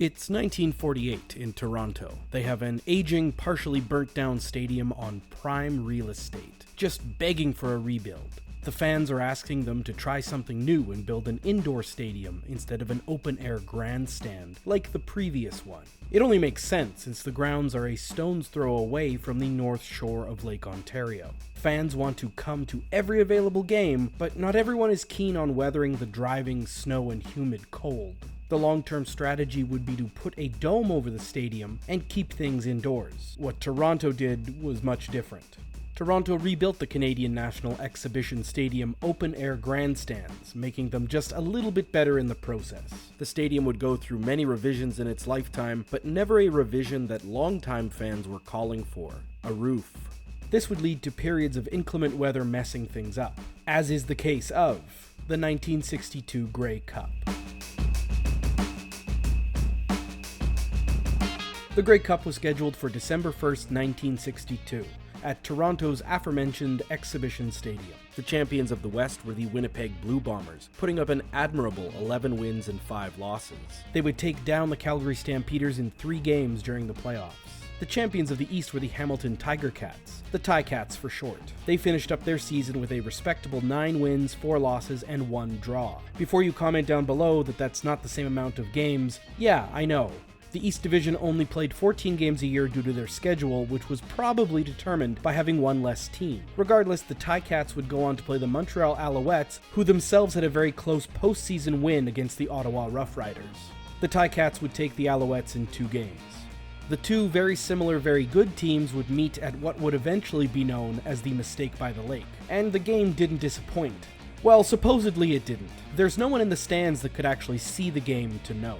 It's 1948 in Toronto. They have an aging, partially burnt down stadium on prime real estate, just begging for a rebuild. The fans are asking them to try something new and build an indoor stadium instead of an open-air grandstand like the previous one. It only makes sense since the grounds are a stone's throw away from the north shore of Lake Ontario. Fans want to come to every available game, but not everyone is keen on weathering the driving snow and humid cold. The long-term strategy would be to put a dome over the stadium and keep things indoors. What Toronto did was much different. Toronto rebuilt the Canadian National Exhibition Stadium open-air grandstands, making them just a little bit better in the process. The stadium would go through many revisions in its lifetime, but never a revision that longtime fans were calling for: a roof. This would lead to periods of inclement weather messing things up, as is the case of the 1962 Grey Cup. The Grey Cup was scheduled for December 1st, 1962, at Toronto's aforementioned Exhibition Stadium. The champions of the West were the Winnipeg Blue Bombers, putting up an admirable 11 wins and 5 losses. They would take down the Calgary Stampeders in 3 games during the playoffs. The champions of the East were the Hamilton Tiger Cats, the Ticats for short. They finished up their season with a respectable 9 wins, 4 losses, and 1 draw. Before you comment down below that that's not the same amount of games, yeah, I know. The East Division only played 14 games a year due to their schedule, which was probably determined by having one less team. Regardless, the Ticats would go on to play the Montreal Alouettes, who themselves had a very close postseason win against the Ottawa Rough Riders. The Ticats would take the Alouettes in 2 games. The 2 very similar, very good teams would meet at what would eventually be known as the Mistake by the Lake, and the game didn't disappoint. Well, supposedly it didn't. There's no one in the stands that could actually see the game to know.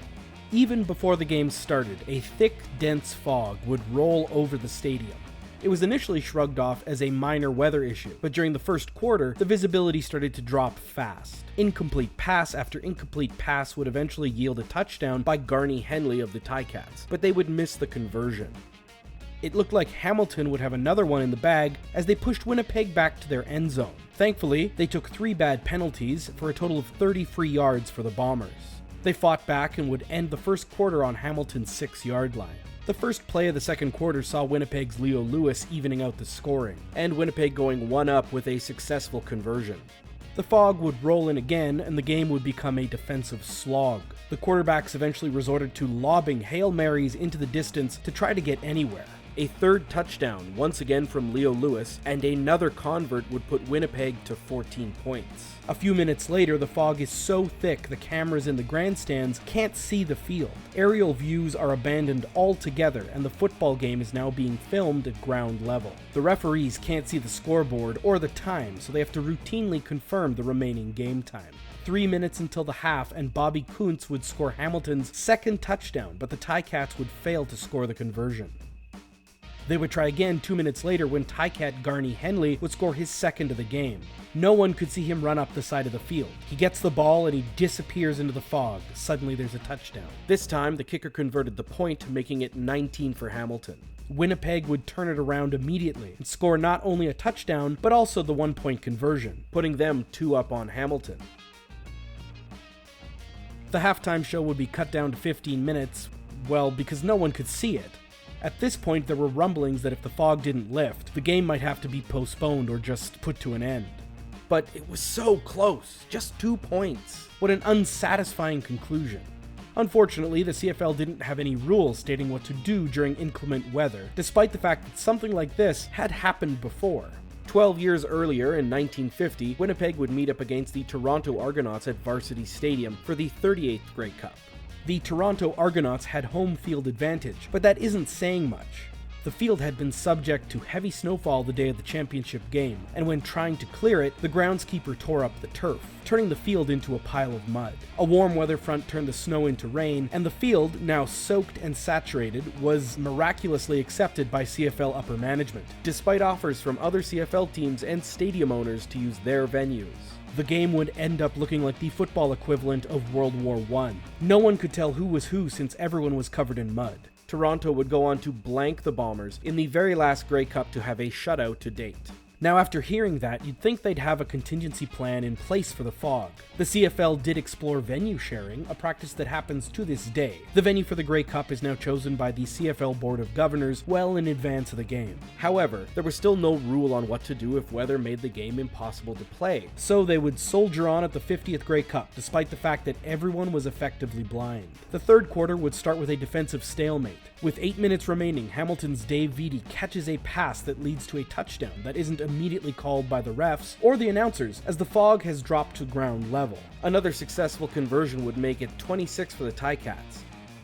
Even before the game started, a thick, dense fog would roll over the stadium. It was initially shrugged off as a minor weather issue, but during the first quarter, the visibility started to drop fast. Incomplete pass after incomplete pass would eventually yield a touchdown by Garnie Henley of the Ticats, but they would miss the conversion. It looked like Hamilton would have another one in the bag as they pushed Winnipeg back to their end zone. Thankfully, they took 3 bad penalties for a total of 30 free yards for the Bombers. They fought back and would end the first quarter on Hamilton's 6-yard line. The first play of the second quarter saw Winnipeg's Leo Lewis evening out the scoring, and Winnipeg going 1-up with a successful conversion. The fog would roll in again, and the game would become a defensive slog. The quarterbacks eventually resorted to lobbing Hail Marys into the distance to try to get anywhere. A 3rd touchdown, once again from Leo Lewis, and another convert would put Winnipeg to 14 points. A few minutes later, the fog is so thick the cameras in the grandstands can't see the field. Aerial views are abandoned altogether, and the football game is now being filmed at ground level. The referees can't see the scoreboard or the time, so they have to routinely confirm the remaining game time. 3 minutes until the half, and Bobby Kuntz would score Hamilton's 2nd touchdown, but the Ticats would fail to score the conversion. They would try again 2 minutes later when Ticat Garnie Henley would score his 2nd of the game. No one could see him run up the side of the field. He gets the ball and he disappears into the fog. Suddenly there's a touchdown. This time the kicker converted the point, making it 19 for Hamilton. Winnipeg would turn it around immediately and score not only a touchdown, but also the 1-point conversion, putting them 2-up on Hamilton. The halftime show would be cut down to 15 minutes, well, because no one could see it. At this point, there were rumblings that if the fog didn't lift, the game might have to be postponed or just put to an end. But it was so close, just 2 points. What an unsatisfying conclusion. Unfortunately, the CFL didn't have any rules stating what to do during inclement weather, despite the fact that something like this had happened before. 12 years earlier, in 1950, Winnipeg would meet up against the Toronto Argonauts at Varsity Stadium for the 38th Grey Cup. The Toronto Argonauts had home field advantage, but that isn't saying much. The field had been subject to heavy snowfall the day of the championship game, and when trying to clear it, the groundskeeper tore up the turf, turning the field into a pile of mud. A warm weather front turned the snow into rain, and the field, now soaked and saturated, was miraculously accepted by CFL upper management, despite offers from other CFL teams and stadium owners to use their venues. The game would end up looking like the football equivalent of World War I. No one could tell who was who since everyone was covered in mud. Toronto would go on to blank the Bombers in the very last Grey Cup to have a shutout to date. Now, after hearing that, you'd think they'd have a contingency plan in place for the fog. The CFL did explore venue sharing, a practice that happens to this day. The venue for the Grey Cup is now chosen by the CFL Board of Governors well in advance of the game. However, there was still no rule on what to do if weather made the game impossible to play, so they would soldier on at the 50th Grey Cup, despite the fact that everyone was effectively blind. The third quarter would start with a defensive stalemate. With 8 minutes remaining, Hamilton's Dave Vitti catches a pass that leads to a touchdown that isn't immediately called by the refs or the announcers, as the fog has dropped to ground level. Another successful conversion would make it 26 for the Ticats.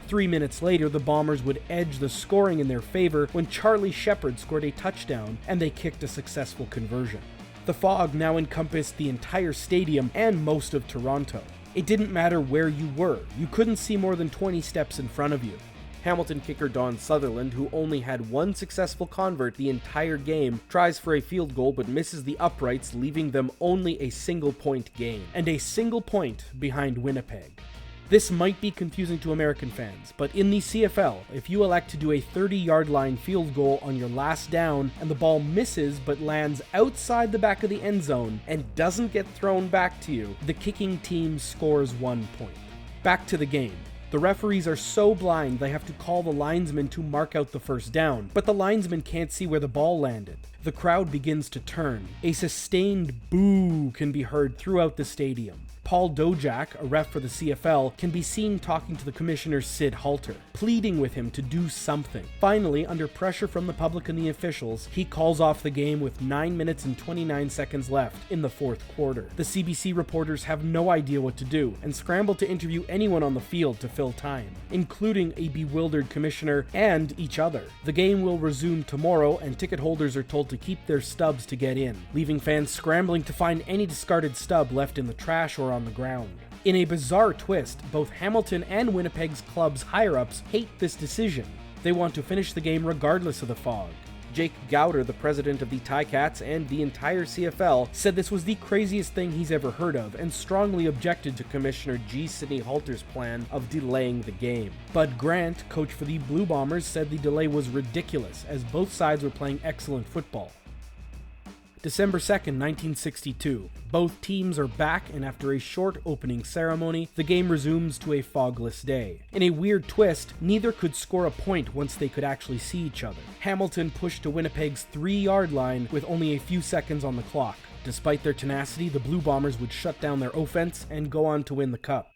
3 minutes later, the Bombers would edge the scoring in their favor when Charlie Shepard scored a touchdown and they kicked a successful conversion. The fog now encompassed the entire stadium and most of Toronto. It didn't matter where you were, you couldn't see more than 20 steps in front of you. Hamilton kicker Don Sutherland, who only had one successful convert the entire game, tries for a field goal but misses the uprights, leaving them only a single-point game, and a single point behind Winnipeg. This might be confusing to American fans, but in the CFL, if you elect to do a 30-yard line field goal on your last down and the ball misses but lands outside the back of the end zone and doesn't get thrown back to you, the kicking team scores 1 point. Back to the game. The referees are so blind they have to call the linesman to mark out the first down, but the linesman can't see where the ball landed. The crowd begins to turn. A sustained boo can be heard throughout the stadium. Paul Dojak, a ref for the CFL, can be seen talking to the commissioner Sid Halter, pleading with him to do something. Finally, under pressure from the public and the officials, he calls off the game with 9 minutes and 29 seconds left in the fourth quarter. The CBC reporters have no idea what to do and scramble to interview anyone on the field to fill time, including a bewildered commissioner and each other. The game will resume tomorrow, and ticket holders are told to keep their stubs to get in, leaving fans scrambling to find any discarded stub left in the trash or on the ground. In a bizarre twist, both Hamilton and Winnipeg's club's higher-ups hate this decision. They want to finish the game regardless of the fog. Jake Gowder, the president of the Ticats and the entire CFL, said this was the craziest thing he's ever heard of and strongly objected to Commissioner G. Sidney Halter's plan of delaying the game. Bud Grant, coach for the Blue Bombers, said the delay was ridiculous as both sides were playing excellent football. December 2nd, 1962. Both teams are back, and after a short opening ceremony, the game resumes to a fogless day. In a weird twist, neither could score a point once they could actually see each other. Hamilton pushed to Winnipeg's 3-yard line with only a few seconds on the clock. Despite their tenacity, the Blue Bombers would shut down their offense and go on to win the cup.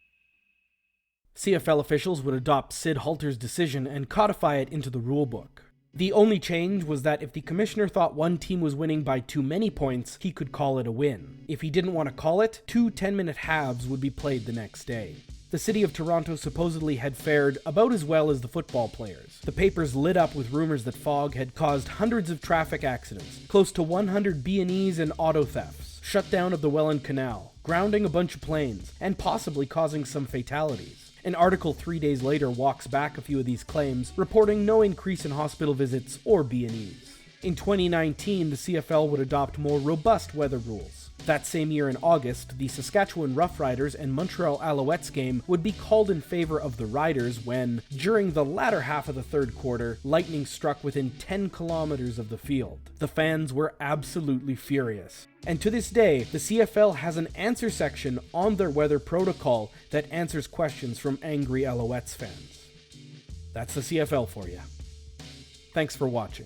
CFL officials would adopt Sid Halter's decision and codify it into the rulebook. The only change was that if the commissioner thought one team was winning by too many points, he could call it a win. If he didn't want to call it, 2 10-minute halves would be played the next day. The city of Toronto supposedly had fared about as well as the football players. The papers lit up with rumors that fog had caused hundreds of traffic accidents, close to 100 B&Es and auto thefts, shutdown of the Welland Canal, grounding a bunch of planes, and possibly causing some fatalities. An article 3 days later walks back a few of these claims, reporting no increase in hospital visits or B&Es. In 2019, the CFL would adopt more robust weather rules. That same year in August, the Saskatchewan Roughriders and Montreal Alouettes game would be called in favor of the Riders when, during the latter half of the third quarter, lightning struck within 10 kilometers of the field. The fans were absolutely furious. And to this day, the CFL has an answer section on their weather protocol that answers questions from angry Alouettes fans. That's the CFL for you. Thanks for watching.